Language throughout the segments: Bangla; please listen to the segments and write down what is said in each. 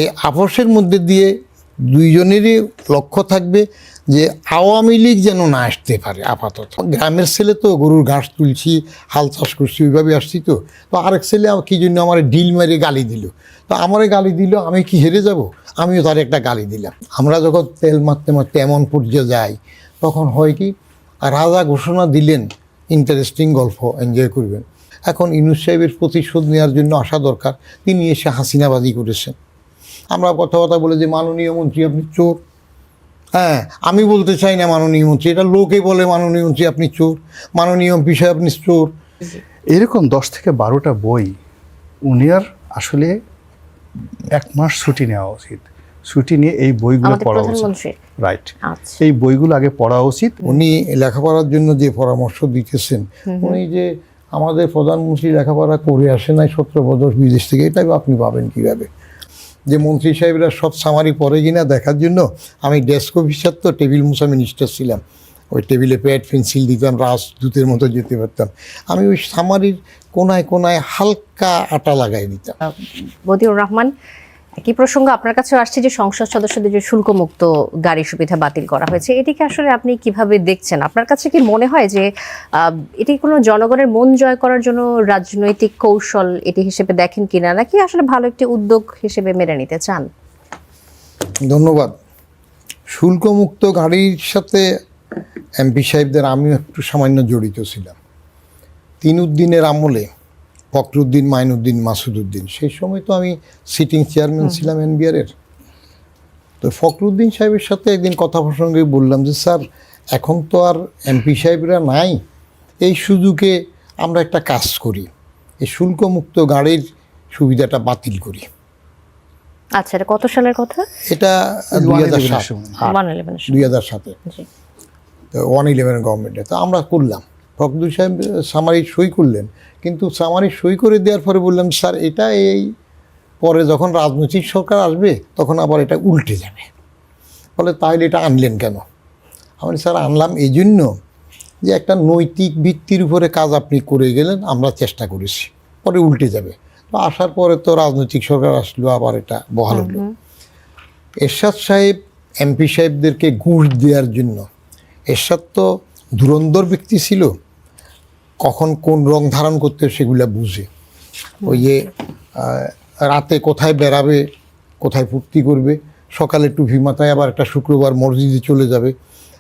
এই আপোষের মধ্যে দিয়ে দুইজনেরই লক্ষ্য থাকবে যে আওয়ামী লীগ যেন না আসতে পারে। আপাতত গ্রামের ছেলে তো, গরুর ঘাস তুলছি, হাল চাষ করছি, ওইভাবে আসছি। তো আরেক ছেলে কী জন্য আমার ডিল মেরে গালি দিল, তো আমারে গালি দিল, আমি কি হেরে যাব? আমিও তার একটা গালি দিলাম। আমরা যখন তেল মারতে মারতে এমন পর্যায়ে যাই, তখন হয় কি, রাজা ঘোষণা দিলেন, ইন্টারেস্টিং গল্প, এনজয় করবেন। এখন ইউনূস সাহেবের প্রতিশোধ নেওয়ার জন্য আসা দরকার, তিনি এসে হাসিনাবাজি করেছেন। আমরা কথা বলে যে মাননীয় মন্ত্রী আপনি চোর। হ্যাঁ, আমি বলতে চাই না মাননীয় মন্ত্রী, এটা লোকে বলে মাননীয় মন্ত্রী আপনি চোর, মাননীয় বিষয় আপনি চোর। এরকম 10 থেকে 12টা বই উনি আর আসলে 1 মাস ছুটি নেওয়া উচিত। ছুটি নিয়ে এই বইগুলো পড়া উচিত। রাইট, এই বইগুলো আগে পড়া উচিত। উনি লেখাপড়ার জন্য যে পরামর্শ দিতেছেন, উনি যে আমাদের প্রধানমন্ত্রী লেখাপড়া করে আসে নাই 17 বছর বিদেশ থেকে, এটাই আপনি পাবেন কীভাবে? যে মন্ত্রী সাহেবরা সব সামারি পড়ে কিনা দেখার জন্য, আমি ডেস্ক অফিসার তো, টেবিল মুছা মিনিস্টার ছিলাম, ওই টেবিলে প্যাড পেন্সিল দিতাম, রাজদূতের মতো যেতে পারতাম। আমি ওই সামারির কোনায় কোনায় হালকা আটা লাগাই দিতাম। বদিউর রহমান, একই প্রসঙ্গ আপনার কাছে আসছে যে সংসদ সদস্যদের যে শুল্কমুক্ত গাড়ি সুবিধা বাতিল করা হয়েছে, এটিকে আসলে আপনি কিভাবে দেখছেন? আপনার কাছে কি মনে হয় যে এটি কোনো জনগণের মন জয় করার জন্য রাজনৈতিক কৌশল এটি হিসেবে দেখেন কিনা, নাকি আসলে ভালো একটি উদ্যোগ হিসেবে মেনে নিতে চান? ধন্যবাদ। শুল্কমুক্ত গাড়ির সাথে এমপি সাহেবদের আমিও একটু সামান্য জড়িত ছিলাম। তিনউদ্দিনের আমলে, ফখরুদ্দিন, মাইনুদ্দিন, মাসুদউদ্দিন, সেই সময় তো আমি সিটিং চেয়ারম্যান ছিলাম এনবিআরের। তো ফখরুদ্দিন সাহেবের সাথে একদিন কথা প্রসঙ্গে বললাম যে স্যার, এখন তো আর এমপি সাহেবরা নাই, এই সুযোগে আমরা একটা কাজ করি, এই শুল্কমুক্ত গাড়ির সুবিধাটা বাতিল করি। আচ্ছা, এটা কত সালের কথা? এটা 2007-এ, 111 গভর্নমেন্টে। তো আমরা করলাম, ফখরুদ্দিন সাহেব সামারি সই করলেন, কিন্তু সামারি সই করে দেওয়ার পরে বললাম স্যার, এটা এই পরে যখন রাজনৈতিক সরকার আসবে তখন আবার এটা উল্টে যাবে। বলে তাহলে এটা আনলেন কেন? আমি স্যার আনলাম এই জন্য যে একটা নৈতিক ভিত্তির উপরে কাজ আপনি করে গেলেন, আমরা চেষ্টা করেছি, পরে উল্টে যাবে। তো আসার পরে তো রাজনৈতিক সরকার আসলো, আবার এটা বহাল হলো। এরশাদ সাহেব এমপি সাহেবদেরকে ঘুষ দেওয়ার জন্য, এরশাদ তো ধুরন্ধর ব্যক্তি ছিল, কখন কোন রং ধারণ করতে সেগুলা বুঝে। ওই যে রাতে কোথায় বেড়াবে, কোথায় ফুর্তি করবে, সকালে টুপি মাথায় আবার একটা শুক্রবার মসজিদে চলে যাবে,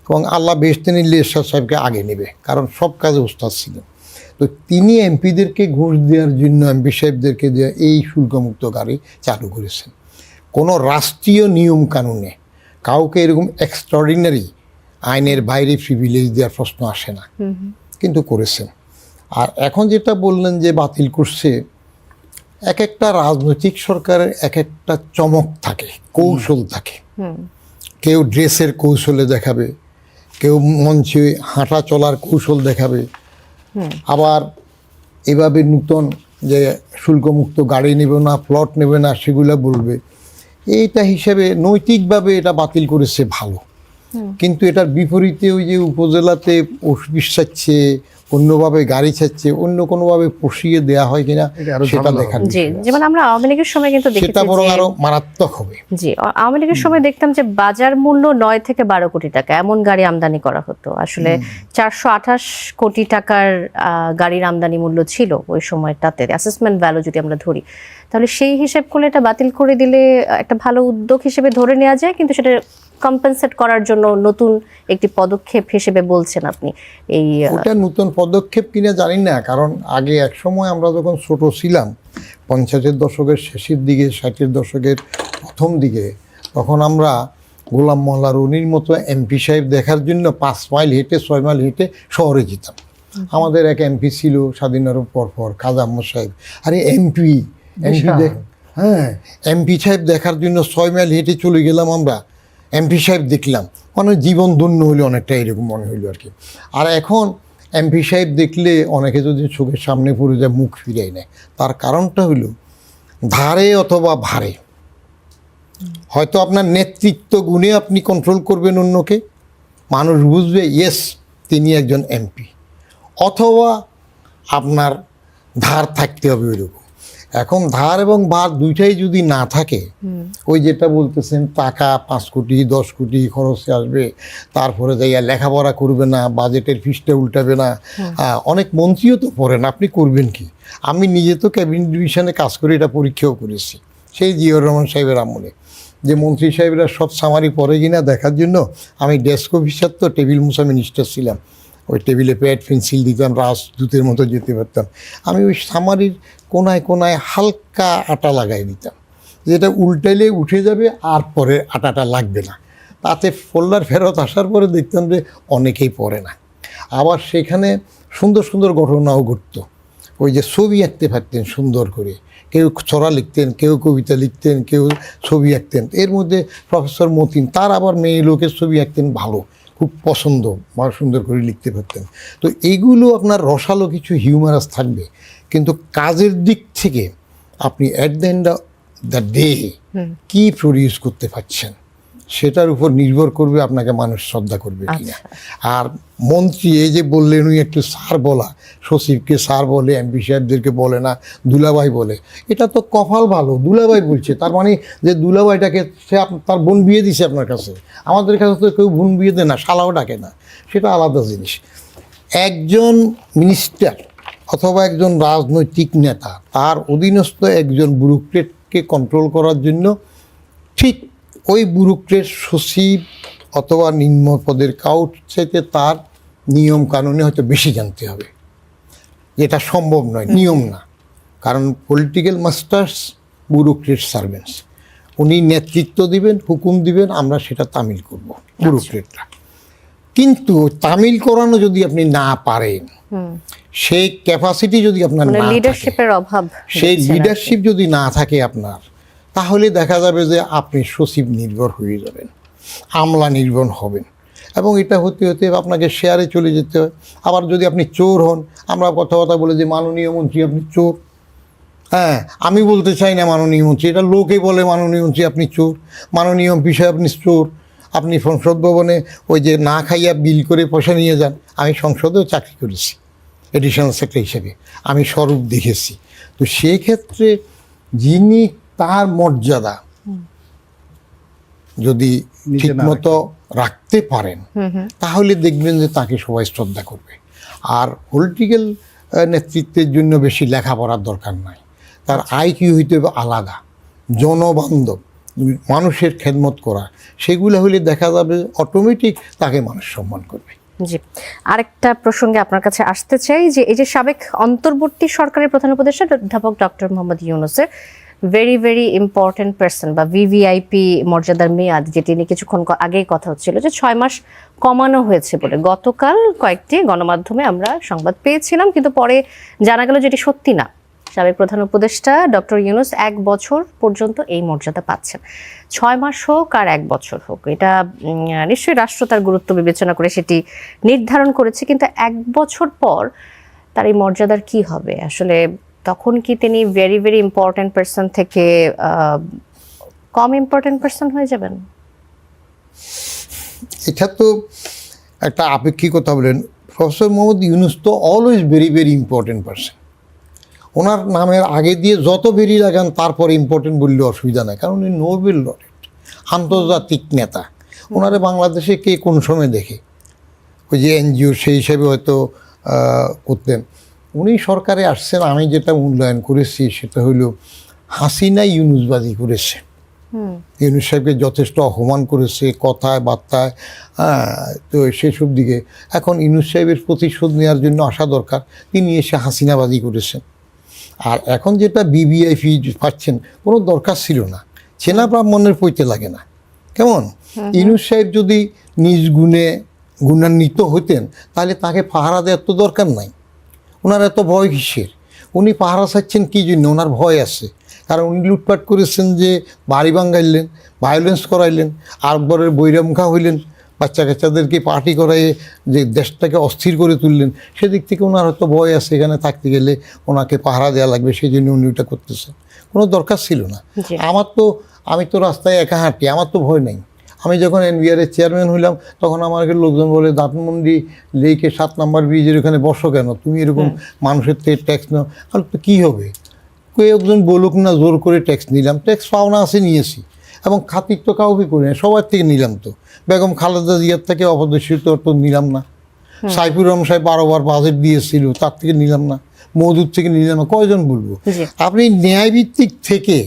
এবং আল্লাহ বেহেশতে নিলে এরশাদ সাহেবকে আগে নেবে, কারণ সব কাজে ওস্তাদ ছিলেন। তো তিনি এমপিদেরকে ঘুষ দেওয়ার জন্য, এমপি সাহেবদেরকে দেওয়া এই শুল্কমুক্ত গাড়ি চালু করেছেন। কোনো রাষ্ট্রীয় নিয়ম কানুনে কাউকে এরকম এক্সট্রাঅর্ডিনারি আইনের বাইরে প্রিভিলেজ দেওয়ার প্রশ্ন আসে না, কিন্তু করেছেন। আর এখন যেটা বললেন যে বাতিল করছে, এক একটা রাজনৈতিক সরকারের এক একটা চমক থাকে, কৌশল থাকে। কেউ ড্রেসের কৌশলে দেখাবে, কেউ মঞ্চে হাঁটা চলার কৌশল দেখাবে, আবার এভাবে নূতন যে শুল্কমুক্ত গাড়ি নেবে না, প্লট নেবে না, সেগুলো বলবে। এইটা হিসেবে নৈতিকভাবে এটা বাতিল করেছে ভালো, কিন্তু এটার বিপরীতে ওই যে উপজেলাতে অফিস চাচ্ছে, অন্যভাবে গাড়ি চাচ্ছে, অন্য কোনোভাবে পুষিয়ে দেওয়া হয় কিনা সেটা দেখার। যেমন আমরা আওয়ামী লীগের সময় কিন্তু দেখেছি, সেটা বরং আরো মারাত্মক হবে। জি, আওয়ামী লীগের সময় দেখতাম যে বাজার মূল্য 9 থেকে 12 কোটি টাকা এমন গাড়ি আমদানি করা হতো। আসলে 428 কোটি টাকার গাড়ির আমদানি মূল্য ছিল ওই সময়টাতে, অ্যাসেসমেন্ট ভ্যালু যদি আমরা ধরি, তাহলে সেই হিসেব করলে এটা বাতিল করে দিলে একটা ভালো উদ্যোগ হিসেবে ধরে নেওয়া যায়। কিন্তু সেটা কম্পেনসেট করার জন্য নতুন একটি পদক্ষেপ হিসেবে বলছেন আপনি। এই ওটা নতুন পদক্ষেপ কিনা জানি না, কারণ আগে এক সময় আমরা যখন ছোট ছিলাম, 50-এর দশকের শেষের দিকে, 60-এর দশকের প্রথম দিকে, তখন আমরা গোলাম মোল্লা রনির মতো এমপি সাহেব দেখার জন্য 5 মাইল হেঁটে 6 মাইল হেঁটে শহরে যেতাম। আমাদের এক এমপি ছিল স্বাধীনতার পর, খাজা আহমদ সাহেব। আরে এমপি হ্যাঁ, এমপি সাহেব দেখার জন্য 6 মাইল হেঁটে চলে গেলাম আমরা, এমপি সাহেব দেখলাম, মানে জীবন ধন্য হইলো, অনেকটা এরকম মনে হইলো আর কি। আর এখন এমপি সাহেব দেখলে অনেকে যদি চোখের সামনে পড়ে যায় মুখ ফিরাই নেয়। তার কারণটা হইল ধারে অথবা ভারে, হয়তো আপনার নেতৃত্ব গুণে আপনি কন্ট্রোল করবেন অন্যকে, মানুষ বুঝবে ইয়েস তিনি একজন এমপি, অথবা আপনার ধার থাকতে হবে ওইরকম। এখন ধার এবং বার দুইটাই যদি না থাকে, ওই যেটা বলতেছেন টাকা 5 কোটি 10 কোটি খরচে আসবে, তারপরে যাইয়া লেখাপড়া করবে না, বাজেটের ফিসটা উল্টাবে না, অনেক মন্ত্রীও তো পড়েন, আপনি করবেন কি? আমি নিজে তো ক্যাবিনেট ডিভিশনে কাজ করে এটা পরীক্ষাও করেছি, সেই জিয়াউর রহমান সাহেবের আমলে, যে মন্ত্রী সাহেবরা সব সামারি পড়ে কিনা দেখার জন্য আমি ডেস্ক অফিসার, তো টেবিল মুছা মিনিস্টার ছিলাম, ওই টেবিলে প্যাড পেন্সিল দিতাম, রাজদূতের মতো যেতে পারতাম। আমি ওই সামারির কোনায় কোনায় হালকা আটা লাগাই দিতাম, যেটা উল্টাইলে উঠে যাবে আর পরে আটাটা লাগবে না। তাতে ফোল্ডার ফেরত আসার পরে দেখতাম যে অনেকেই পড়ে না। আবার সেখানে সুন্দর সুন্দর ঘটনাও ঘটতো। ওই যে ছবি আঁকতে পারতেন সুন্দর করে, কেউ ছড়া লিখতেন, কেউ কবিতা লিখতেন, কেউ ছবি আঁকতেন। এর মধ্যে প্রফেসর মতিন, তার আবার মেয়ে লোকের ছবি আঁকতেন ভালো, খুব পছন্দ, সুন্দর করে লিখতে পারতেন। তো এইগুলো আপনার রসালো কিছু হিউমারাস থাকবে, কিন্তু কাজের দিক থেকে আপনি at the end of the day কী প্রডিউস করতে পারছেন সেটার উপর নির্ভর করবে আপনাকে মানুষ শ্রদ্ধা করবে কিনা। আর মন্ত্রী এই যে বললেন, উনি একটু স্যার বলা, সচিবকে স্যার বলে, এমপি সাহেবদেরকে বলে না, দুলাভাই বলে, এটা তো কপাল ভালো, দুলাভাই বলছে, তার মানে যে দুলাভাইটাকে সে তার বোন বিয়ে দিছে আপনার কাছে। আমাদের কাছে তো কেউ বোন বিয়ে দেয় না, শালাও ডাকে না, সেটা আলাদা জিনিস। একজন মিনিস্টার অথবা একজন রাজনৈতিক নেতা, তার অধীনস্থ একজন ব্যুরোক্রেটকে কন্ট্রোল করার জন্য ঠিক ওই ব্যুরোক্রেট সচিব অথবা নিম্ন পদের কাউট চাইতে তার নিয়ম কানুনে হয়তো বেশি জানতে হবে, যেটা সম্ভব নয়, নিয়ম না। কারণ পলিটিক্যাল মাস্টার্স, ব্যুরোক্রেট সার্ভেন্টস, উনি নেতৃত্ব দিবেন, হুকুম দিবেন, আমরা সেটা তামিল করব ব্যুরোক্রেটরা। কিন্তু তামিল করানো যদি আপনি না পারেন, সেই ক্যাপাসিটি যদি আপনার না থাকে, লিডারশিপের অভাব, সেই লিডারশিপ যদি না থাকে আপনার, তাহলে দেখা যাবে যে আপনি সচিব নির্ভর হয়ে যাবেন, আমলা নির্ভর হবেন, এবং এটা হতে হতে আপনাকে শেয়ারে চলে যেতে হয়। আবার যদি আপনি চোর হন, আমরা কথা বলে যে মাননীয় মন্ত্রী আপনি চোর, হ্যাঁ আমি বলতে চাই না মাননীয় মন্ত্রী, এটা লোকে বলে মাননীয় মন্ত্রী আপনি চোর, মাননীয় বিষয় আপনি চোর। আপনি সংসদ ভবনে ওই যে না খাইয়া বিল করে পয়সা নিয়ে যান, আমি সংসদেও চাকরি করেছি এডিশনাল সেক্রেটারি হিসেবে, আমি স্বরূপ দেখেছি। তো সেই ক্ষেত্রে যিনি তার মর্যাদা যদি ঠিকমতো রাখতে পারেন, তাহলে দেখবেন যে তাকে সবাই শ্রদ্ধা করবে। আর পলিটিক্যাল নেতৃত্বের জন্য বেশি লেখাপড়ার দরকার নাই, তার আইকিউ হইতে হবে আলাদা, জনবান্ধব, মানুষের খেদমত করা, সেগুলো হলে দেখা যাবে অটোমেটিক তাকে মানুষ সম্মান করবে। জি, আরেকটা প্রসঙ্গে আপনার কাছে আসতে চাই, যে এই যে সাবেক অন্তর্বর্তী সরকারের প্রধান উপদেষ্টা অধ্যাপক ডক্টর মোহাম্মদ ইউনূসের ভেরি ভেরি ইম্পর্টেন্ট পার্সন বা ভিভিআইপি মর্যাদার মেয়াদ, যেটি নিয়ে কিছুক্ষণ আগেই কথা হচ্ছিল যে 6 মাস কমানো হয়েছে বলে গতকাল কয়েকটি গণমাধ্যমে আমরা সংবাদ পেয়েছিলাম, কিন্তু পরে জানা গেল যেটি সত্যি না। সাবেক প্রধান উপদেষ্টা ডক্টর ইউনূস 1 বছর পর্যন্ত এই মর্যাদা পাচ্ছেন। 6 মাস হোক আর 1 বছর হোক, এটা নিশ্চয়ই রাষ্ট্র তার গুরুত্ব বিবেচনা করে সেটি নির্ধারণ করেছে, কিন্তু 1 বছর পর তার এই মর্যাদার কি হবে? আসলে তখন কি তিনি ভেরি ভেরি ইম্পর্টেন্ট পার্সন থেকে কম ইম্পর্টেন্ট পার্সন হয়ে যাবেন? এটা তো একটা আপেক্ষিকতা বলেন। প্রফেসর মোহাম্মদ ইউনূস তো always very very important person. ওনার নামের আগে দিয়ে যত ভেরি লাগান তারপরে ইম্পর্টেন্ট বললে অসুবিধা নাই, কারণ উনি নোবেল লরেট, আন্তর্জাতিক নেতা। ওনারে বাংলাদেশে কে কোন সময় দেখে? ওই যে এনজিও সেই হিসাবে হয়তো করতেন। উনি সরকারে আসছেন, আমি যেটা মূল্যায়ন করেছি সেটা হইল হাসিনা ইউনূসবাজি করেছে, ইউনূস সাহেবকে যথেষ্ট অপমান করেছে কথায় বার্তায়। তো সেসব দিকে এখন ইউনূস সাহেবের প্রতিশোধ নেওয়ার জন্য আসা দরকার, তিনি এসে হাসিনাবাজি করেছেন। আর এখন যেটা বিবিআইপি পাচ্ছেন, কোনো দরকার ছিল না, চেনা ব্রাহ্মণের পৈতে লাগে না। কেমন ইউনূস সাহেব যদি নিজ গুণে গুণান্বিত হতেন, তাহলে তাকে পাহারা দেওয়ার তো দরকার নাই। ওনার এত ভয় কিসের? উনি পাহারা চাচ্ছেন কী জন্য? ওনার ভয় আছে, কারণ উনি লুটপাট করেছেন, যে বাড়ি ভাঙাইলেন, ভায়োলেন্স করাইলেন, আকবরের বৈরামখা হইলেন, বাচ্চা কাচ্চাদেরকে পার্টি করাইয়ে যে দেশটাকে অস্থির করে তুললেন। সেদিক থেকে ওনার হয়তো ভয় আছে, এখানে থাকতে গেলে ওনাকে পাহারা দেওয়া লাগবে, সেই জন্য উনি ওটা করতেছেন। কোনো দরকার ছিল না। আমি তো রাস্তায় একা হাঁটি, আমার তো ভয় নেই। আমি যখন এনবিআরের চেয়ারম্যান হইলাম, তখন আমাকে লোকজন বলে দাঁতমন্ডি লেকে 7 নম্বর ব্রিজের ওখানে বসো কেন, তুমি এরকম মানুষের থেকে ট্যাক্স নাও। আর তো কী হবে? একজন বলুক না জোর করে ট্যাক্স নিলাম, ট্যাক্স পাওনা আছে নিয়েছি, এবং খাতির তো কাউকে করি না, সবার থেকে নিলাম। তো বেগম খালেদা জিয়ার থেকে অপদস্থিত তো নিলাম না, সাইফুর রহমান সাহেব 12 বার বাজেট দিয়েছিল, তার থেকে নিলাম না, মওদুদ থেকে নিলাম না, কয়জন বলবো? আপনি ন্যায়ভিত্তিক থেকে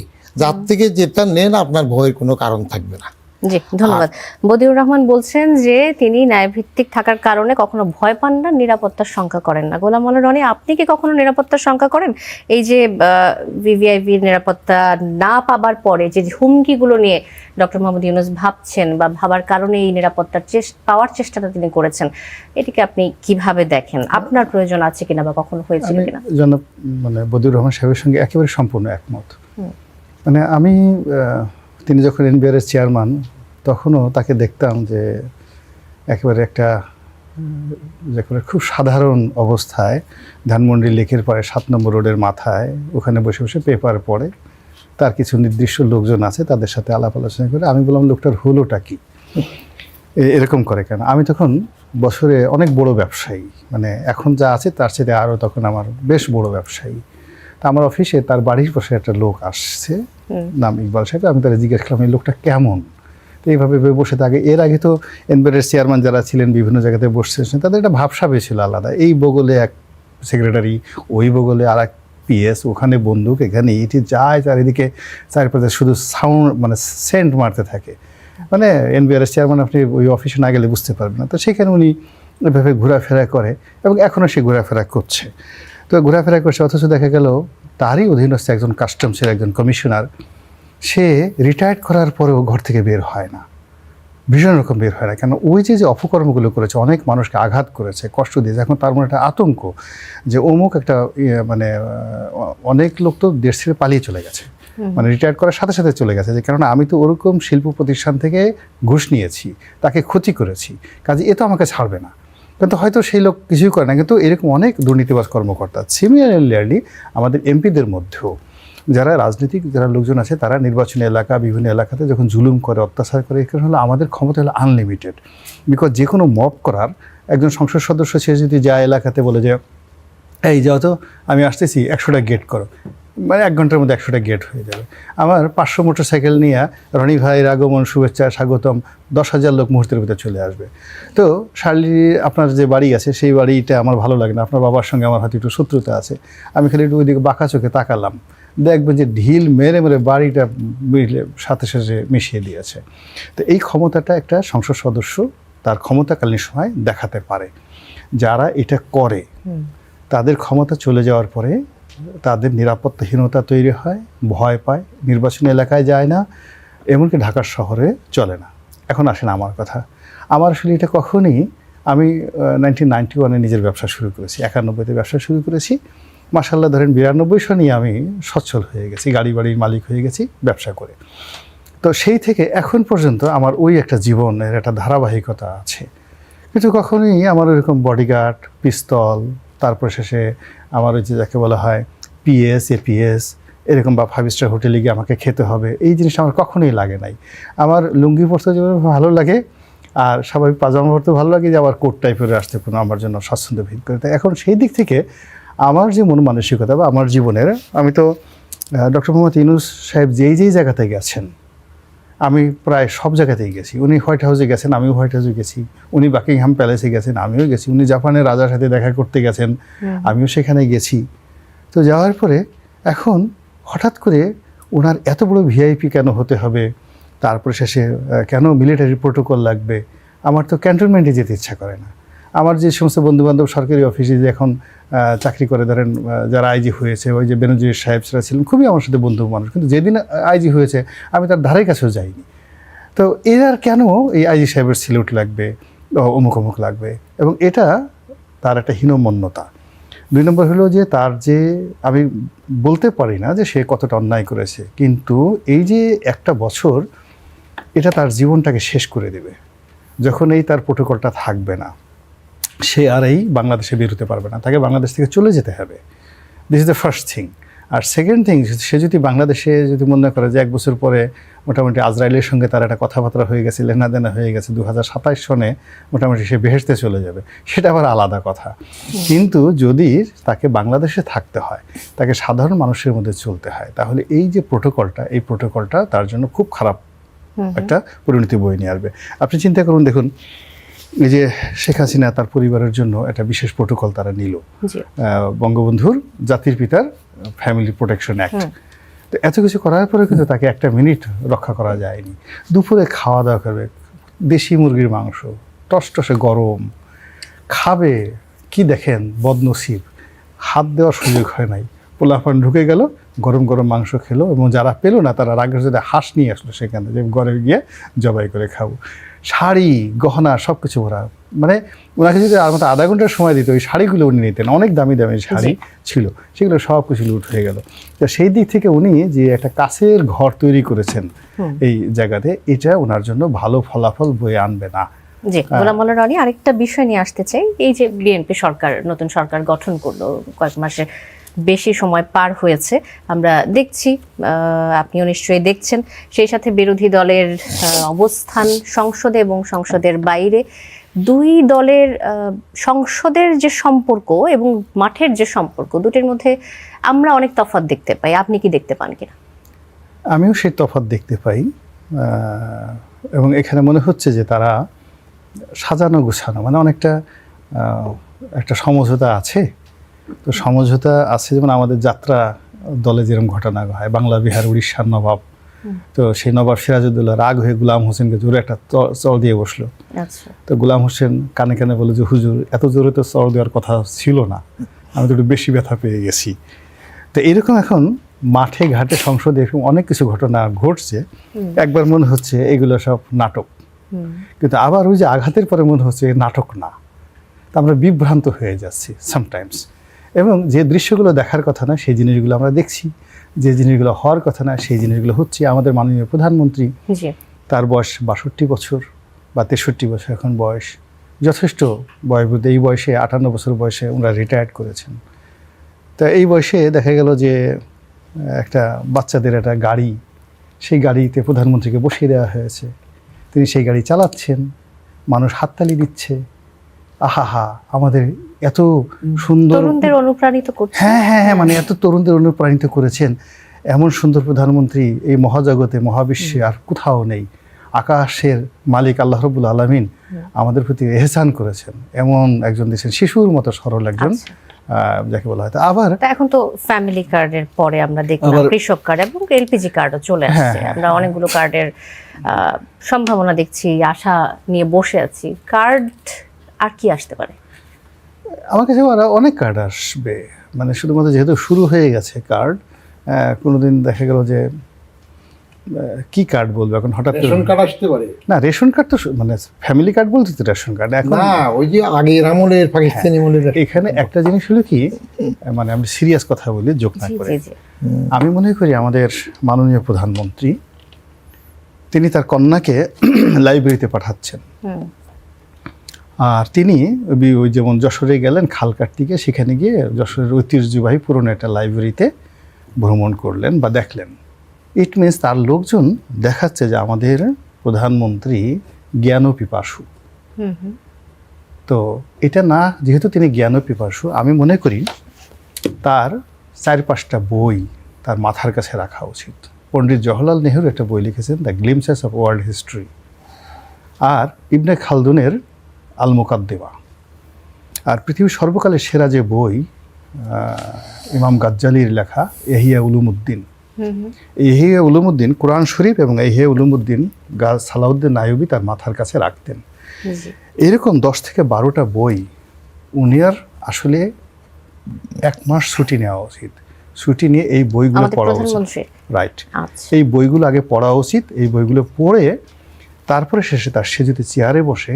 যার থেকে যেটা নেন আপনার ভয়ের কোনো কারণ থাকবে না। জি, ধন্যবাদ। বদিউর রহমান বলছেন যে তিনি ন্যায়ভিত্তিক থাকার কারণে কখনো ভয় পান না, নিরাপত্তার শঙ্কা করেন না। গোলাম মাওলা রনি, আপনি কি কখনো নিরাপত্তার শঙ্কা করেন? এই যে ভিভিআইপি নিরাপত্তা না পাবার পরে যে হুমকিগুলো নিয়ে ডক্টর মোহাম্মদ ইউনূস ভাবছেন বা ভাবার কারণে এই নিরাপত্তার পাওয়ার চেষ্টাটা তিনি করেছেন, এটিকে আপনি কিভাবে দেখেন? আপনার প্রয়োজন আছে কিনা বা কখনো হয়েছিল কিনা? জনাব বদিউর রহমান সাহেবের সঙ্গে একেবারে সম্পূর্ণ একমত। আমি তিনি যখন এনবিআর এর চেয়ারম্যান, তখনও তাকে দেখতাম যে একেবারে একটা খুব সাধারণ অবস্থায় ধানমন্ডি লেকের পরে 7 নম্বর রোডের মাথায় ওখানে বসে বসে পেপার পড়ে, তার কিছু নির্দিষ্ট লোকজন আছে তাদের সাথে আলাপ আলোচনা করে। আমি বললাম, লোকটার হলোটা কি, এরকম করে কেন? আমি তখন বছরে অনেক বড় ব্যবসায়ী, এখন যা আছে তার সাথে আরও তখন আমার বেশ বড় ব্যবসায়ী। তা আমার অফিসে তার বাড়ির পাশে একটা লোক আসছে, নাম ইকবাল সাহেব। আমি তারা জিজ্ঞেস করলাম, এই লোকটা কেমন? তো এইভাবে বসে থাকে। এর আগে তো এনবিআর চেয়ারম্যান যারা ছিলেন বিভিন্ন জায়গাতে বসছেন, তাদের একটা ভাবসাবে ছিল আলাদা। এই বগলে এক সেক্রেটারি, ওই বগলে আর এক পিএস, ওখানে বন্দুক, এখানে ইটি যায়, চারিদিকে চারিপাশে শুধু সাউন্ড সেন্ট মারতে থাকে। এনবিআর চেয়ারম্যান আপনি ওই অফিসে না গেলে বুঝতে পারবেন না। তো সেখানে উনি এভাবে ঘোরাফেরা করে এবং এখনও সে ঘোরাফেরা করছে। তো ঘোরাফেরা করছে, অথচ দেখা গেল তারই অধীনস্থ একজন কাস্টমসের একজন কমিশনার, সে রিটায়ার্ড করার পরেও ঘর থেকে বের হয় না, ভীষণ রকম বের হয় না। কেন? ওই যে অপকর্মগুলো করেছে, অনেক মানুষকে আঘাত করেছে, কষ্ট দিয়েছে, এখন তার মনে একটা আতঙ্ক যে অমুক একটা অনেক লোক তো দেশ ছেড়ে পালিয়ে চলে গেছে, রিটায়ার্ড করার সাথে সাথে চলে গেছে, যে কারণ আমি তো ওরকম শিল্প প্রতিষ্ঠান থেকে ঘুষ নিয়েছি, তাকে ক্ষতি করেছি, কাজে এ তো আমাকে ছাড়বে না। কিন্তু হয়তো সেই লোক কিছুই করে না, কিন্তু এরকম অনেক দুর্নীতিবাজ কর্মকর্তা। সিমিলারলি আমাদের এমপিদের মধ্যেও যারা রাজনৈতিক যারা লোকজন আছে, তারা নির্বাচনী এলাকা, বিভিন্ন এলাকাতে যখন জুলুম করে, অত্যাচার করে, এই কারণে হলো আমাদের ক্ষমতা হলো আনলিমিটেড। বিকজ যে কোনো মব করার একজন সংসদ সদস্য, সে যদি যায় এলাকাতে বলে যে এই যাও তো, আমি আসতেছি, 100টা গেট করো, 1 ঘন্টার মধ্যে 100টা গেট হয়ে যাবে। আমার 500 মোটরসাইকেল নিয়ে রনি ভাইয়ের আগমন, শুভেচ্ছা, স্বাগতম, 10,000 লোক মুহূর্তের ভিতরে চলে আসবে। তো শার্লি, আপনার যে বাড়ি আছে সেই বাড়িটা আমার ভালো লাগে না, আপনার বাবার সঙ্গে আমার হয়তো একটু শত্রুতা আছে, আমি খালি একটু ওইদিকে বাঁকা চোখে তাকালাম, দেখবেন যে ঢিল মেরে মেরে বাড়িটা সাথে সাথে মিশিয়ে দিয়েছে। তো এই ক্ষমতাটা একটা সংসদ সদস্য তার ক্ষমতাকালীন সময় দেখাতে পারে। যারা এটা করে তাদের ক্ষমতা চলে যাওয়ার পরে তাদের নিরাপত্তাহীনতা তৈরি হয়, ভয় পায়, নির্বাচনী এলাকায় যায় না, এমনকি ঢাকার শহরে চলে না। এখন আসেন আমার কথা। আমার আসলে এটা কখনই, আমি 1991-এ নিজের ব্যবসা শুরু করেছি, 91-তে ব্যবসা শুরু করেছি। মাশাআল্লাহ ধরেন 92 সনে আমি সচ্ছল হয়ে গেছি, গাড়ি বাড়ির মালিক হয়ে গেছি ব্যবসা করে। তো সেই থেকে এখন পর্যন্ত আমার ওই একটা জীবনের একটা ধারাবাহিকতা আছে। কিন্তু কখনোই আমার ওইরকম বডিগার্ড, পিস্তল, তারপর শেষে আমার ওই যে যাকে বলা হয় পিএস, এপিএস, এরকম বা 5 স্টার হোটেলে গিয়ে আমাকে খেতে হবে, এই জিনিস আমার কখনোই লাগে নাই। আমার লুঙ্গি পরতে যেভাবে ভালো লাগে আর স্বাভাবিক পাজামা পরতে ভালো লাগে, যে আবার কোট টাইপের আসতে কোনো আমার জন্য স্বাচ্ছন্দ্য ভিড় করে। তাই এখন সেই দিক থেকে আমার যে মন মানসিকতা বা আমার জীবনের, আমি তো ডক্টর মোহাম্মদ ইউনূস সাহেব যেই জায়গাতে গেছেন, আমি প্রায় সব জায়গাতেই গেছি। উনি হোয়াইট হাউসে গেছেন, আমিও হোয়াইট হাউসে গেছি। উনি বাকিংহাম প্যালেসে গেছেন, আমিও গেছি। উনি জাপানের রাজার সাথে দেখা করতে গেছেন, আমিও সেখানে গেছি। তো যাওয়ার পরে এখন হঠাৎ করে ওনার এত বড় ভিআইপি কেন হতে হবে, তারপরে শেষে কেন মিলিটারি প্রোটোকল লাগবে, আমার তো ক্যান্টনমেন্টে যেতে ইচ্ছা করে না। আমার যে সমস্ত বন্ধুবান্ধব সরকারি অফিসে যে এখন চাকরি করে, ধরেন যারা আইজি হয়েছে, ওই যে বেনজির সাহেব যারা ছিলেন, খুবই আমার সাথে বন্ধু মানুষ, কিন্তু যেদিন আইজি হয়েছে আমি তার ধারে কাছেও যাইনি। তো এর কেন এই আইজি সাহেবের সিলিউট লাগবে, অমুক অমুক লাগবে, এবং এটা তার একটা হীনমন্যতা। 2 নম্বর হলো যে তার যে, আমি বলতে পারি না যে সে কতটা অন্যায় করেছে, কিন্তু এই যে একটা বছর, এটা তার জীবনটাকে শেষ করে দেবে। যখন এই তার প্রোটোকলটা থাকবে না, সে আর এই বাংলাদেশে বের হতে পারবে না, তাকে বাংলাদেশ থেকে চলে যেতে হবে। This is the first thing. আর সেকেন্ড থিং, সে যদি বাংলাদেশে যদি মনে করে যে 1 বছর পরে মোটামুটি আজরাইলের সঙ্গে তার একটা কথাবার্তা হয়ে গেছে, লেনাদেনা হয়ে গেছে, 2027 সনে মোটামুটি সে বেহেশতে চলে যাবে, সেটা আবার আলাদা কথা। কিন্তু যদি তাকে বাংলাদেশে থাকতে হয়, তাকে সাধারণ মানুষের মধ্যে চলতে হয়, তাহলে এই যে প্রোটোকলটা, এই প্রোটোকলটা তার জন্য খুব খারাপ একটা পরিণতি বয়ে নিয়ে আসবে। আপনি চিন্তা করুন, দেখুন এই যে শেখ হাসিনা তার পরিবারের জন্য একটা বিশেষ প্রোটোকল তারা নিল, বঙ্গবন্ধুর জাতির পিতার ফ্যামিলি প্রোটেকশন অ্যাক্ট। তো এত কিছু করার পরে কিন্তু তাকে 1 মিনিট রক্ষা করা যায়নি। দুপুরে খাওয়া দাওয়া করবে, দেশি মুরগির মাংস টসটসে গরম খাবে, কি দেখেন বদনসিব, হাত দেওয়ার সুযোগ হয় নাই, পোলাপান ঢুকে গেল, গরম গরম মাংস খেলো, এবং যারা পেলো না তারা রাগের সাথে হাঁস নিয়ে আসলো সেখানে, যে ঘরে গিয়ে জবাই করে খাবো। শাড়ি গহনা সব কিছু ভরা, মানে ওনাকে যদি আর মতো আধা ঘন্টার সময় দিত ওই শাড়িগুলো উনি নিতেন, অনেক দামি দামি শাড়ি ছিল, সেগুলো সব কিছু লুট হয়ে গেল। তো সেই দিক থেকে উনি যে একটা কাছের ঘর তৈরি করেছেন এই জায়গাতে, এটা ওনার জন্য ভালো ফলাফল বয়ে আনবে না। জি, গোলাম মোল্লা রনি, আরেকটা বিষয় নিয়ে আসতে চাই। এই যে বিএনপি সরকার, নতুন সরকার গঠন করলো, কয়েক মাসে বেশি সময় পার হয়েছে, আমরা দেখছি, আপনিও নিশ্চয়ই দেখছেন, সেই সাথে বিরোধী দলের অবস্থান সংসদে এবং সংসদের বাইরে, দুই দলের সংসদের যে সম্পর্ক এবং মাঠের যে সম্পর্ক, দুটির মধ্যে আমরা অনেক তফাৎ দেখতে পাই। আপনি কি দেখতে পান কিনা? আমিও সেই তফাৎ দেখতে পাই, এবং এখানে মনে হচ্ছে যে তারা সাজানো গোছানো, মানে অনেকটা একটা সমঝোতা আছে। তো সমঝোতা আছে, যেমন আমাদের যাত্রা দলে যেরকম ঘটনা হয়, বাংলা বিহার উড়িষ্যার নবাব, তো সেই নবাব সিরাজউদ্দৌলা রাগ হয়ে গোলাম হোসেনকে জোরে একটা চড় দিয়ে বসলো। তো গোলাম হোসেন কানে কানে বলে যে হুজুর, এত জোরে তো চড় দেওয়ার কথা ছিল না, আমি তো একটু বেশি ব্যথা পেয়ে গেছি। তো এরকম এখন মাঠে ঘাটে সংসদে এরকম অনেক কিছু ঘটনা ঘটছে, একবার মনে হচ্ছে এগুলো সব নাটক, কিন্তু আবার ওই যে আঘাতের পরে মনে হচ্ছে নাটক না। তা আমরা বিভ্রান্ত হয়ে যাচ্ছি সামটাইমস, এবং যে দৃশ্যগুলো দেখার কথা না সেই জিনিসগুলো আমরা দেখছি, যে জিনিসগুলো হওয়ার কথা না সেই জিনিসগুলো হচ্ছে। আমাদের মাননীয় প্রধানমন্ত্রী, তার বয়স 62 বছর বা 63 বছর এখন বয়স, যথেষ্ট বয়োবৃদ্ধ। এই বয়সে 58 বছর বয়সে ওনারা রিটায়ার্ড করেছেন। তা এই বয়সে দেখা গেল যে একটা বাচ্চাদের একটা গাড়ি, সেই গাড়িতে প্রধানমন্ত্রীকে বসিয়ে দেওয়া হয়েছে, তিনি সেই গাড়ি চালাচ্ছেন, মানুষ হাততালি দিচ্ছে, আহা আমাদের এত সুন্দর, তরুণদের অনুপ্রাণিত করছেন। হ্যাঁ হ্যাঁ হ্যাঁ, মানে এত তরুণদের অনুপ্রাণিত করেছেন, এমন সুন্দর প্রধানমন্ত্রী এই মহাজগতে মহাবিশ্বে আর কোথাও নেই। আকাশের মালিক আল্লাহ রাব্বুল আলামিন আমাদের প্রতি এহসান করেছেন, এমন একজন দেশের শিশুর মতো সরল একজন, যাকে বলা হয়। আবার এখন তো ফ্যামিলি কার্ডের পরে আমরা দেখলাম কৃষক কার্ড এবং এলপিজি কার্ডও চলে আসছে। আমরা অনেকগুলো কার্ডের সম্ভাবনা দেখছি, আশা নিয়ে বসে আছি। কার্ড আর কি আসতে পারে? আমার কাছে অনেক কার্ড আসবে, মানে শুধুমাত্র যেহেতু শুরু হয়ে গেছে কার্ড, কোনোদিন দেখা গেল যে কি কার্ড বলবো এখন, হঠাৎ রেশন কার্ড আসতে পারে না, রেশন কার্ড তো মানে ফ্যামিলি কার্ড বলতে তো রেশন কার্ড এখন না, ওই যে আগের আমলের পাকিস্তানি আমলের। এখানে একটা জিনিস হলো কি, মানে আমি সিরিয়াস কথা বলি যোগ না করে, আমি মনে করি আমাদের মাননীয় প্রধানমন্ত্রী তিনি তার কন্যাকে লাইব্রেরিতে পাঠাচ্ছেন, আর তিনি ওই যেমন যশোরে গেলেন খালকাট্টিকে, সেখানে গিয়ে যশোরের ঐতিহ্যবাহী পুরনো একটা লাইব্রেরিতে ভ্রমণ করলেন বা দেখলেন। ইট মিনস তার লোকজন দেখাচ্ছে যে আমাদের প্রধানমন্ত্রী জ্ঞানপিপাসু। তো এটা না, যেহেতু তিনি জ্ঞানপিপাসু, আমি মনে করি তার 4-5টা বই তার মাথার কাছে রাখা উচিত। পণ্ডিত জওহরলাল নেহরু একটা বই লিখেছেন, the glimpses of world history, আর ইবনে খালদুনের আল মুকাদ্দিমা, আর পৃথিবীর সর্বকালের সেরা যে বই ইমাম গাজ্জালির লেখা ইহিয়া উলুমুদ্দিন। ইহিয়া উলুমুদ্দিন কোরআন শরীফ এবং ইহিয়া উলুমুদ্দিন সালাউদ্দিন আইয়ুবী তার মাথার কাছে রাখতেন। এরকম 10 থেকে 12টা বই উনার আসলে 1 মাস ছুটি নেওয়া উচিত, ছুটি নিয়ে এই বইগুলো পড়া উচিত। রাইট, এই বইগুলো আগে পড়া উচিত। এই বইগুলো পড়ে তারপরে শেষে সে যদি চেয়ারে বসে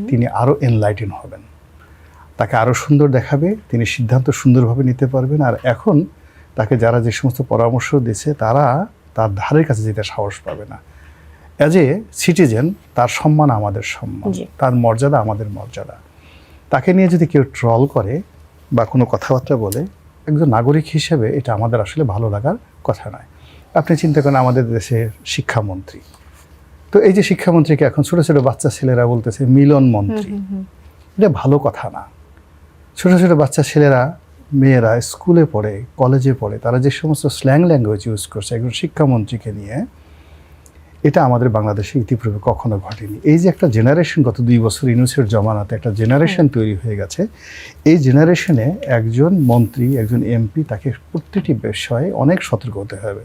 তিনি আরও এনলাইটেন হবেন, তাকে আরও সুন্দর দেখাবে, তিনি সিদ্ধান্ত সুন্দরভাবে নিতে পারবেন। আর এখন তাকে যারা যে সমস্ত পরামর্শ দিচ্ছে তারা তার ধারের কাছে যেতে সাহস পাবে না। অ্যাজ এ সিটিজেন তার সম্মান আমাদের সম্মান, তার মর্যাদা আমাদের মর্যাদা। তাকে নিয়ে যদি কেউ ট্রল করে বা কোনো কথাবার্তা বলে, একজন নাগরিক হিসেবে এটা আমাদের আসলে ভালো লাগার কথা নয়। আপনি চিন্তা করেন আমাদের দেশের শিক্ষামন্ত্রী, তো এই যে শিক্ষামন্ত্রীকে এখন ছোটো ছোটো বাচ্চা ছেলেরা বলতেছে মিলন মন্ত্রী, এটা ভালো কথা না। ছোটো ছোটো বাচ্চা ছেলেরা মেয়েরা স্কুলে পড়ে, কলেজে পড়ে, তারা যে সমস্ত স্ল্যাং ল্যাঙ্গুয়েজ ইউজ করছে একজন শিক্ষামন্ত্রীকে নিয়ে, এটা আমাদের বাংলাদেশে ইতিপূর্বে কখনো ঘটেনি। এই যে একটা জেনারেশন গত 2 বছর ইউনুসের জমানাতে একটা জেনারেশন তৈরি হয়ে গেছে, এই জেনারেশনে একজন মন্ত্রী, একজন এমপি, তাকে প্রতিটি বিষয়ে অনেক সতর্ক হতে হবে।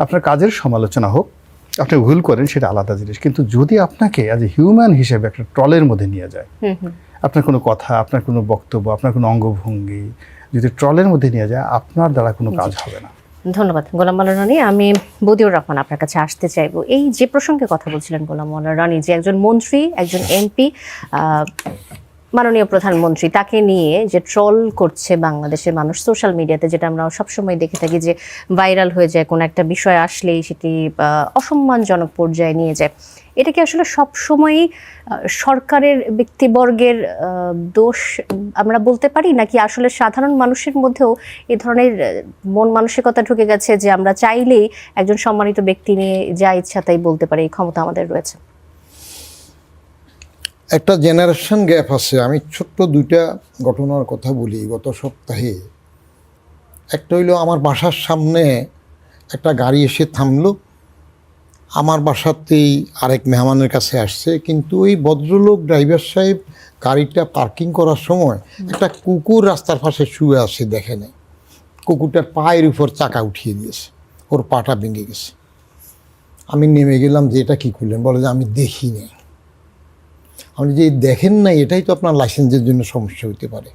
আপনার কাজের সমালোচনা হোক, আপনি ভুল করেন সেটা আলাদা জিনিস, কিন্তু যদি আপনাকে অ্যাজ এ হিউম্যান হিসেবে একটা ট্রলের মধ্যে নিয়ে যায়, আপনার কোনো কথা, আপনার কোনো বক্তব্য, আপনার কোনো অঙ্গভঙ্গি যদি ট্রলের মধ্যে নিয়ে যায়, আপনার দ্বারা কোনো কাজ হবে না। ধন্যবাদ গোলাম মাওলা রনি। আমি বদিউর রহমান আপনার কাছে আসতে চাইবো, এই যে প্রসঙ্গে কথা বলছিলেন গোলাম মাওলা রনি, যে একজন মন্ত্রী, একজন এমপি, মাননীয় প্রধানমন্ত্রী, তাকে নিয়ে যে ট্রল করছে বাংলাদেশের মানুষ সোশ্যাল মিডিয়াতে, যেটা আমরা সবসময় দেখে থাকি যে ভাইরাল হয়ে যায়, কোনো একটা বিষয় আসলেই সেটি অসম্মানজনক পর্যায়ে নিয়ে যায়, এটা কি আসলে সবসময়ই সরকারের ব্যক্তিবর্গের দোষ আমরা বলতে পারি, নাকি আসলে সাধারণ মানুষের মধ্যেও এ ধরনের মন মানসিকতা ঢুকে গেছে যে আমরা চাইলেই একজন সম্মানিত ব্যক্তি নিয়ে যা ইচ্ছা তাই বলতে পারি, এই ক্ষমতা আমাদের রয়েছে? একটা জেনারেশন গ্যাপ আছে। আমি ছোট্ট 2টা ঘটনার কথা বলি। গত সপ্তাহে একটা হইলো, আমার বাসার সামনে একটা গাড়ি এসে থামলো, আমার বাসাতেই আরেক মেহমানের কাছে আসছে, কিন্তু ওই ভদ্রলোক ড্রাইভার সাহেব গাড়িটা পার্কিং করার সময় একটা কুকুর রাস্তার পাশে শুয়ে আছে, দেখে নেই। কুকুরটার পায়ের উপর চাকা উঠিয়ে দিয়েছে, ওর পাটা ভেঙে গেছে। আমি নেমে গেলাম যে এটা কী করলেন, বলে যে আমি দেখি নেই। আপনি যে দেখেন নাই, এটাই তো আপনার লাইসেন্সের জন্য সমস্যা হতে পারে।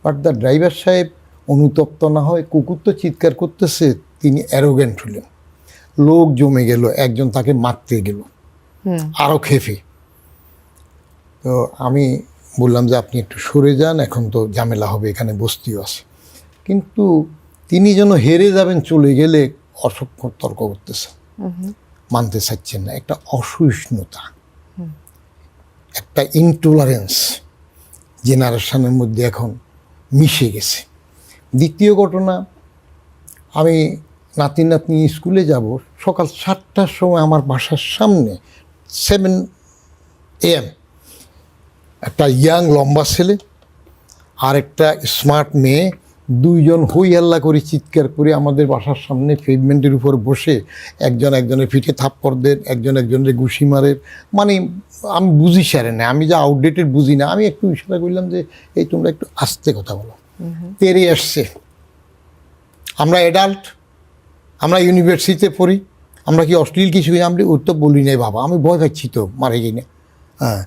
বাট দ্য ড্রাইভার সাহেব অনুতপ্ত না হয়, কুকুর তো চিৎকার করতেছে, তিনি অ্যারোগেন্ট হলেন। লোক জমে গেল, একজন তাকে মারতে গেল আরও খেপে। তো আমি বললাম যে আপনি একটু সরে যান, এখন তো ঝামেলা হবে, এখানে বস্তিও আছে। কিন্তু তিনি যেন হেরে যাবেন, চলে গেলে অসংখ্য তর্ক করতেছে, মানতে চাচ্ছেন না। একটা অসহিষ্ণুতা, একটা ইনটলারেন্স জেনারেশনের মধ্যে এখন মিশে গেছে। দ্বিতীয় ঘটনা, আমি নাতি স্কুলে যাব, সকাল 7টার সময় আমার বাসার সামনে 7 AM একটা ইয়াং লম্বা ছেলে আর একটা স্মার্ট মেয়ে, 2জন হই হাল্লা করে চিৎকার করে আমাদের বাসার সামনে পেভমেন্টের উপর বসে একজন একজনের পিঠে থাপ্পড় দেন, একজন একজনের ঘুষি মারের। মানে আমি বুঝি সারে না, আমি যা আউটডেটেড বুঝি না। আমি একটু ইশারা করলাম যে এই তোমরা একটু আস্তে কথা বলো, তেরে আসছে। আমরা অ্যাডাল্ট, আমরা ইউনিভার্সিটিতে পড়ি, আমরা কি অশ্লীল কিছু? আমি ওর তো বলি নাই বাবা, আমি ভয় পাচ্ছি তো, মারে গিয়ে না। হ্যাঁ,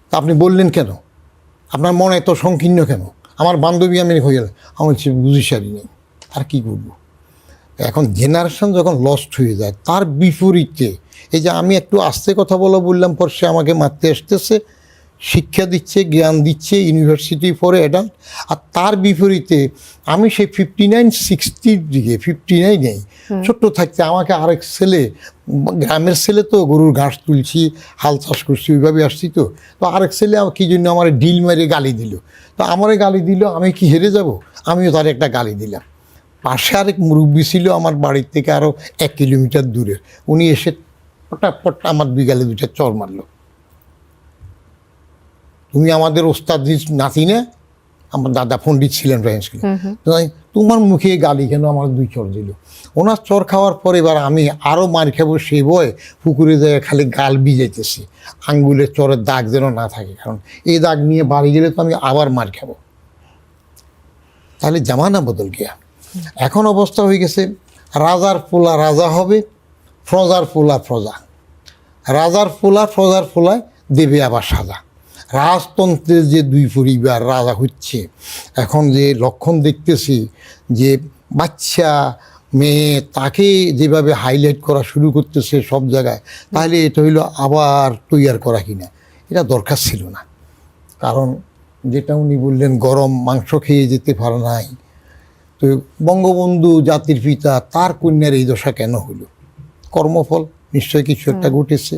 তা আপনি বললেন কেন? আপনার মনে এত সংকীর্ণ কেন? আমার বান্ধবী আমি হয়ে গেল, আমার সে বুঝি সারি নেই, আর কী করবো? এখন জেনারেশন যখন লস্ট হয়ে যায়, তার বিপরীতে এই যে আমি একটু আস্তে কথা বললাম, পর সে আমাকে মারতে আসতেছে, শিক্ষা দিচ্ছে, জ্ঞান দিচ্ছে, ইউনিভার্সিটি পড়ে অ্যাডাল্ট। আর তার বিপরীতে আমি সেই 59-60 দিকে, 59 নেই, ছোট্ট থাকতে আমাকে আরেক ছেলে, গ্রামের ছেলে তো, গরুর ঘাস তুলছি, হাল চাষ করছি, ওইভাবে আসছি। তো আরেক ছেলে কী জন্য আমার ডিল মেরে গালি দিল, তো আমারে গালি দিল, আমি কি হেরে যাব? আমিও তার একটা গালি দিলাম। পাশে আরেক মুরব্বী ছিল আমার বাড়ির থেকে আরও 1 কিলোমিটার দূরে, উনি এসে পটাপট আমার 2 গালে 2টা চর মারল। তুমি আমাদের ওস্তাদ নাতি না? আমার দাদা পণ্ডিত ছিলেন ফ্রেন্স, তোমার মুখে গালি কেন? আমার 2 চর দিল। ওনার চর খাওয়ার পরে এবার আমি আরও মার খাবো, সেই ভয়ে পুকুরে যায় খালি গাল ভিজাইতেছি, আঙ্গুলের চরের দাগ যেন না থাকে, কারণ এই দাগ নিয়ে বাড়ি গেলে তো আমি আবার মার খাবো। তাহলে জামানা বদল গিয়া। এখন অবস্থা হয়ে গেছে, রাজার পোলা রাজা হবে, প্রজার পোলা প্রজা। রাজার পোলা প্রজার পোলায় দেবে আবার সাজা। রাজতন্ত্রের যে 2 পরিবার রাজা হচ্ছে, এখন যে লক্ষণ দেখতেছি যে বাচ্চা মেয়ে তাকে যেভাবে হাইলাইট করা শুরু করতেছে সব জায়গায়, তাহলে এটা হইলো আবার তৈয়ার করা কিনা? এটা দরকার ছিল না। কারণ যেটা উনি বললেন, গরম মাংস খেয়ে যেতে পারে নাই, তো বঙ্গবন্ধু জাতির পিতা, তার কন্যার এই দশা কেন হলো? কর্মফল নিশ্চয় কিছু একটা ঘটেছে।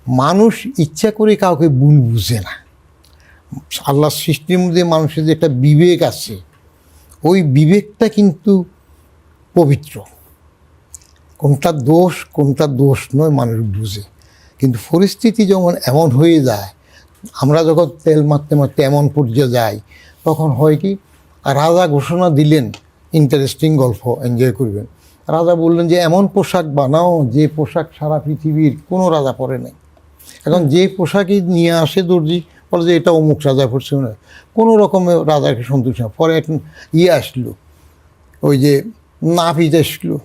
মানুষ ইচ্ছা করে কাউকে ভুল বুঝে না, আল্লাহর সৃষ্টির মধ্যে মানুষের যে একটা বিবেক আছে, ওই বিবেকটা কিন্তু পবিত্র। কোনটা দোষ নয় মানুষ বুঝে। কিন্তু পরিস্থিতি যখন এমন হয়ে যায়, আমরা যখন তেল মারতে মারতে এমন পর্যায়ে যাই, তখন হয় কি, রাজা ঘোষণা দিলেন, ইন্টারেস্টিং গল্প, এনজয় করবেন। রাজা বললেন যে এমন পোশাক বানাও যে পোশাক সারা পৃথিবীর কোনো রাজা পরে নাই। এখন যে পোশাকই নিয়ে আসে দর্জি, বলে যে এটা অমুক রাজা পড়ছে না, কোনো রকমে রাজাকে সন্তুষ্ট না। পরে এক আসলো, ওই যে নাপিত আসলো,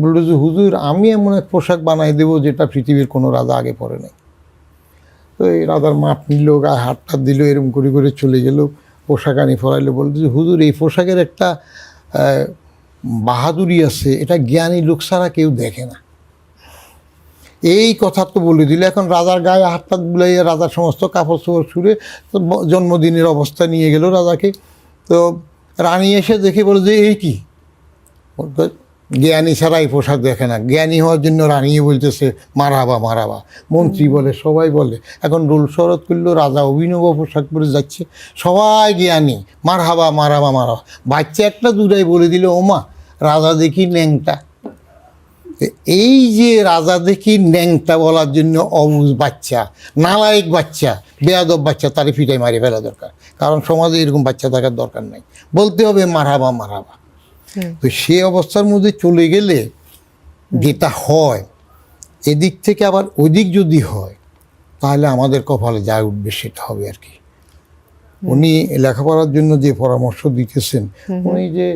বললো যে হুজুর আমি এমন এক পোশাক বানাই দেবো যেটা পৃথিবীর কোনো রাজা আগে পরে নাই। তো এই রাজার মাপ নিল, গায়ে হাত টাত দিল, এরকম করে করে চলে গেল, পোশাক আনি ফরাইলো। বললো যে হুজুর এই পোশাকের একটা বাহাদুরি আছে, এটা জ্ঞানী লোক ছাড়া কেউ দেখে না। এই কথা তো বলে দিল। এখন রাজার গায়ে হাত টাত বুলাইয়া রাজার সমস্ত কাপড় চোপড় ছুঁড়ে তো জন্মদিনের অবস্থা নিয়ে গেল রাজাকে। তো রানী এসে দেখে বলে যে এই কি, জ্ঞানী ছাড়া এই পোশাক দেখে না। জ্ঞানী হওয়ার জন্য রানীও বলতেছে মারাবা মারাবা, মন্ত্রী বলে, সবাই বলে। এখন রোল শরৎ করলো, রাজা অভিনব পোশাক পরে যাচ্ছে, সবাই জ্ঞানী, মারহাবা মারাবা মারাবা। বাচ্চা একটা দুটাই বলে দিল ওমা রাজা দেখি ন্যাংটা। এই যে রাজা দেখি ন্যাংটা বলার জন্য অবুঝ বাচ্চা, নালায়েক বাচ্চা, বেয়াদব বাচ্চা, তারে ফিটাই মারি ফেলা দরকার। কারণ সমাজে এরকম বাচ্চা থাকার দরকার নাই, বলতে হবে মারহাবা মারহাবা। তো সে অবস্থার মধ্যে চলে গেলে যেটা হয়, এদিক থেকে আবার ওদিক যদি হয়, তাহলে আমাদের কপালে যা উঠবে সেটা হবে আর কি। উনি লেখাপড়ার জন্য যে পরামর্শ দিতেছেন, উনি যে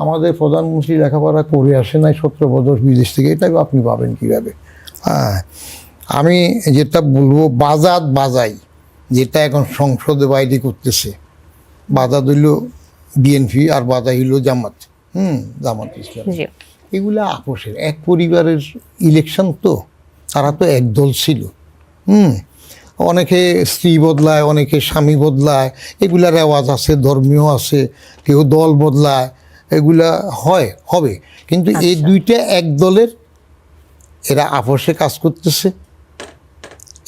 আমাদের প্রধানমন্ত্রী লেখাপড়া করে আসে নাই 17 বছর বিদেশ থেকে, এটা আপনি পাবেন কীভাবে? হ্যাঁ, আমি যেটা বলবো, বাজাই যেটা এখন সংসদে বাইরে করতেছে, বাজাদ হইল বিএনপি আর বাজাই হইল জামাত, জামাত ইসলাম। এগুলা আপোষের, এক পরিবারের ইলেকশন, তো তারা তো এক দল ছিল। অনেকে স্ত্রী বদলায়, অনেকে স্বামী বদলায়, এগুলার রেওয়াজ আছে, ধর্মীয় আছে, কেউ দল বদলায়, এগুলা হবে। কিন্তু এই দুইটা এক দলের, এরা আপোষে কাজ করতেছে।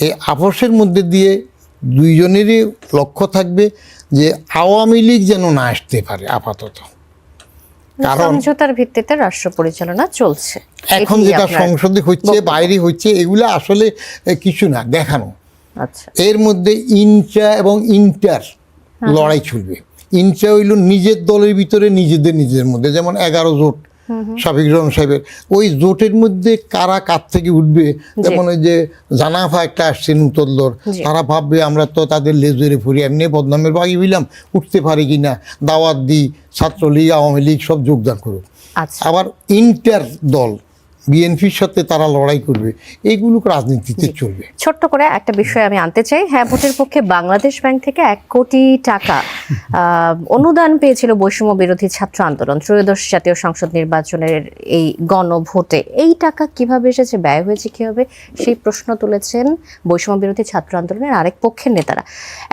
এই আপোষের মধ্যে দিয়ে দুইজনেরই লক্ষ্য থাকবে যে আওয়ামী লীগ যেন না আসতে পারে আপাতত। কারণ সমঝোতার ভিত্তিতে রাষ্ট্র পরিচালনা চলছে। এখন যেটা সংসদে হচ্ছে, বাইরে হচ্ছে, এগুলা আসলে কিছু না, দেখানো। আচ্ছা, এর মধ্যে ইন্ট্রা এবং ইন্টার লড়াই চলবে। ইন্ট্রা হইল নিজের দলের ভিতরে নিজেদের মধ্যে, যেমন 11 জোট শাফিক রহমান সাহেবের, ওই জোটের মধ্যে কারা কার থেকে উঠবে। যেমন ওই যে জানাফা একটা আসছে নূতন দল, তারা ভাববে আমরা তো তাদের লেজরে ফুরি, এমনি বদনামের বাগি হইলাম, উঠতে পারি কিনা, দাওয়াত দিই, ছাত্রলীগ আওয়ামী লীগ সব যোগদান করুক। আবার ইন্টার দল বিএনপির সাথে তারা লড়াই করবে, এইগুলো রাজনীতিতে চলবে। ছোট্ট করে একটা বিষয় আমি আনতে চাই। হ্যাঁ, ভোটের পক্ষে বাংলাদেশ ব্যাংক থেকে 1 কোটি টাকা অনুদান পেয়েছিল বৈষম্য বিরোধী ছাত্র আন্দোলন ত্রয়োদশ জাতীয় সংসদ নির্বাচনের এই গণভোটে। এই টাকা কিভাবে এসেছে, ব্যয় হয়েছে কিভাবে, সেই প্রশ্ন তুলেছেন বৈষম্য বিরোধী ছাত্র আন্দোলনের আরেক পক্ষের নেতারা।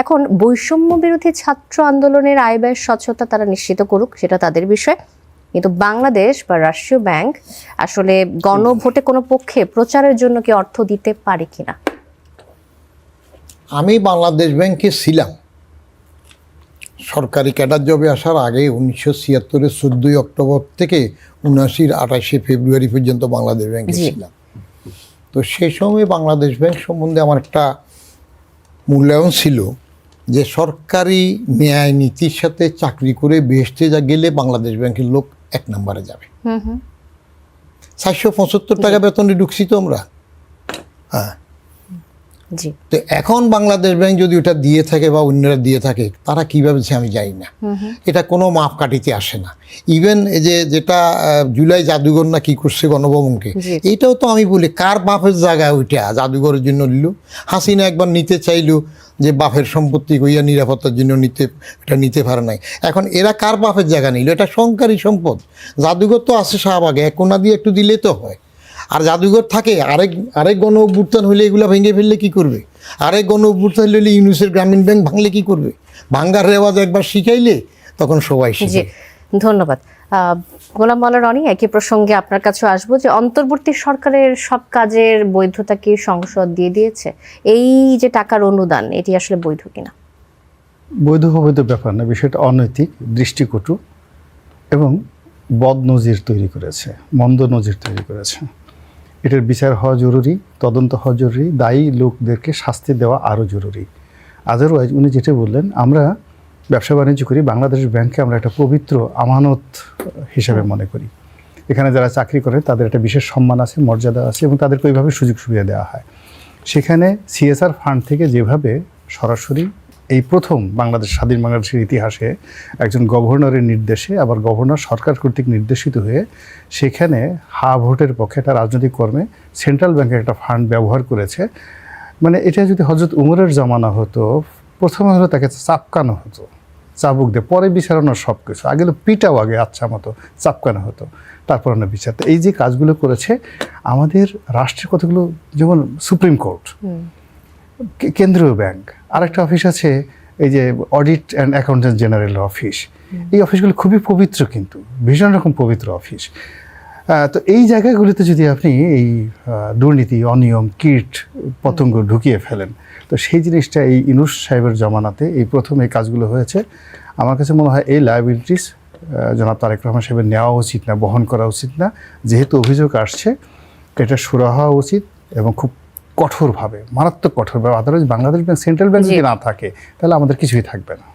এখন বৈষম্য বিরোধী ছাত্র আন্দোলনের আয় ব্যয় স্বচ্ছতা তারা নিশ্চিত করুক, সেটা তাদের বিষয়। কিন্তু বাংলাদেশ বা রাষ্ট্রীয় ব্যাংক আসলে গণভোটে কোনো পক্ষে প্রচারের জন্য কি অর্থ দিতে পারে কিনা? আমি বাংলাদেশ ব্যাংকে ছিলাম সরকারি ক্যাডার জবে আসার আগে, 1976-এর 14ই অক্টোবর থেকে 79-র 28শে ফেব্রুয়ারি পর্যন্ত বাংলাদেশ ব্যাংকে ছিলাম। তো সেই সময় বাংলাদেশ ব্যাংক সম্বন্ধে আমার একটা মূল্যায়ন ছিল যে সরকারি ন্যায় নীতির সাথে চাকরি করে বেহেশতে গেলে বাংলাদেশ ব্যাংকের লোক 1 নম্বরে যাবে। 475 টাকা বেতনে ঢুকছি তো আমরা। হ্যাঁ, তো এখন বাংলাদেশ ব্যাংক যদি ওটা দিয়ে থাকে বা অন্যরা দিয়ে থাকে, তারা কীভাবে আমি জানি না, এটা কোনো মাপকাঠিতে আসে না। ইভেন এই যেটা জুলাই জাদুঘর না কি করছে গণভবনকে, এইটাও তো আমি বলি কার বাপের জায়গায় ওইটা জাদুঘরের জন্য নিল। হাসিনা একবার নিতে চাইলো যে বাপের সম্পত্তি কইয়া নিরাপত্তার জন্য এটা নিতে পারে নাই। এখন এরা কার বাপের জায়গা নিল? এটা সরকারি সম্পদ। জাদুঘর তো আছে শাহবাগে, এক কোনা দিয়ে একটু দিলে তো হয়। আর জাদুঘর থাকে, আরেক গণ অভ্যুত্থান হলে এগুলো ভেঙে ফেললে কি করবে? আরেক গণ অভ্যুত্থান হলে ইউনিসেফ গ্রামীণ ব্যাংক ভাঙলে কি করবে? ভাঙ্গার রেওয়াজ একবার শিখাইলে তখন সবাই শিখে। ধন্যবাদ। গোলাম মাওলা রনি, একই প্রসঙ্গে আপনার কাছে আসবো যে অন্তর্বর্তী সরকারের সব কাজের বৈধতা কি সংসদ দিয়ে দিয়েছে? এই যে টাকার অনুদান, এটি আসলে বৈধ কিনা? বৈধ অবৈধ ব্যাপার না, বিষয়টা অনৈতিক, দৃষ্টিকটু এবং বদ নজির তৈরি করেছে, মন্দ নজির তৈরি করেছে। এটার বিচার হওয়া জরুরি, তদন্ত হওয়া জরুরি, দায়ী লোকদেরকে শাস্তি দেওয়া আরও জরুরি। আদারওয়াইজ উনি যেটা বললেন, আমরা ব্যবসা বাণিজ্য করি, বাংলাদেশ ব্যাংকে আমরা একটা পবিত্র আমানত হিসেবে মনে করি। এখানে যারা চাকরি করে তাদের একটা বিশেষ সম্মান আছে, মর্যাদা আছে এবং তাদেরকে ওইভাবে সুযোগ সুবিধা দেওয়া হয়। সেখানে সিএসআর ফান্ড থেকে যেভাবে সরাসরি এই প্রথম স্বাধীন বাংলাদেশের ইতিহাসে একজন গভর্নরের নির্দেশে, আবার গভর্নর সরকার কর্তৃক নির্দেশিত হয়ে সেখানে হা ভোটের পক্ষে একটা রাজনৈতিক কর্মে সেন্ট্রাল ব্যাংকের একটা ফান্ড ব্যবহার করেছে, মানে এটা যদি হযরত উমরের জামানা হতো, প্রথমে হলো তাকে চাপকানো হতো, চাবুক দিয়ে, পরে বিচারানোর সব কিছু, আগে পিটাও আগে আচ্ছা মতো চাপকানো হতো, তারপর না বিচার। তো এই যে কাজগুলো করেছে আমাদের রাষ্ট্রের কতগুলো, যেমন সুপ্রিম কোর্ট, কেন্দ্রীয় ব্যাংক, আরেকটা অফিস আছে এই যে audit and accountant general office, এই অফিসগুলো খুবই পবিত্র, কিন্তু ভীষণ রকম পবিত্র অফিস। তো এই জায়গাগুলিতে যদি আপনি এই দুর্নীতি, অনিয়ম, কীট পতঙ্গ ঢুকিয়ে ফেলেন, তো সেই জিনিসটা এই ইউনূস সাহেবের জমানাতে এই প্রথম এই কাজগুলো হয়েছে। আমার কাছে মনে হয় এই লায়াবিলিটিস জনাব তারেক রহমান সাহেবের নেওয়া উচিত না, বহন করা উচিত না। যেহেতু অভিযোগ আসছে, এটা সুরা হওয়া উচিত এবং খুব কঠোরভাবে, মারাত্মক কঠোরভাবে। Otherwise Bangladesh bank, central bank যদি না থাকে তাহলে আমাদের কিছুই থাকবে না।